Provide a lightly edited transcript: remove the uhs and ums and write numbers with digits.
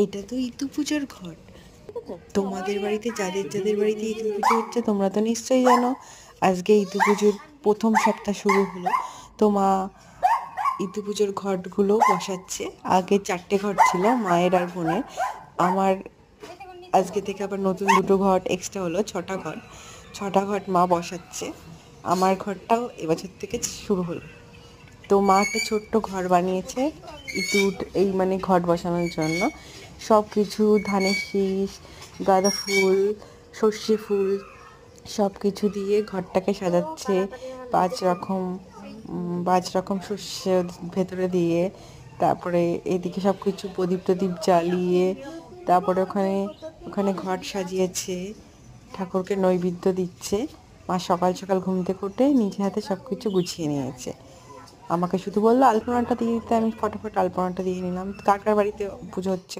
এটা তো ইতু পুজোর ঘট। তোমাদের বাড়িতে যাদের যাদের বাড়িতে ইতু পুজো হচ্ছে তোমরা তো নিশ্চয়ই জানো। আজকে ইতু পুজোর প্রথম সপ্তাহ শুরু হলো। তো মা ইতু পুজোর ঘটগুলো বসাচ্ছে। আগে 4টে ঘট ছিল মায়ের আর বোনের। আমার আজকে থেকে আবার নতুন 2টো ঘট এক্সট্রা হলো, 6টা ঘট। 6টা ঘট মা বসাচ্ছে। আমার ঘরটাও এবছর থেকে শুরু হলো। তো মা একটা ছোট্ট ঘর বানিয়েছে ইঁদুর এই মানে ঘট বসানোর জন্য। সব কিছু ধানের শীষ, গাঁদা ফুল, সর্ষে ফুল সব কিছু দিয়ে ঘরটাকে সাজাচ্ছে। 5 রকম 5 রকম শস্য ভেতরে দিয়ে, তারপরে এদিকে সব কিছু প্রদীপ টদীপ জ্বালিয়ে, তারপরে ওখানে ওখানে ঘট সাজিয়েছে, ঠাকুরকে নৈবেদ্য দিচ্ছে। মা সকাল সকাল ঘুম থেকে উঠে নিজে হাতে সব কিছু গুছিয়ে নিয়েছে। আমাকে শুধু বললো আলপনাটা দিয়ে দিতে, আমি ফটাফট আলপনাটা দিয়ে নিলাম। কার কার বাড়িতে পুজো হচ্ছে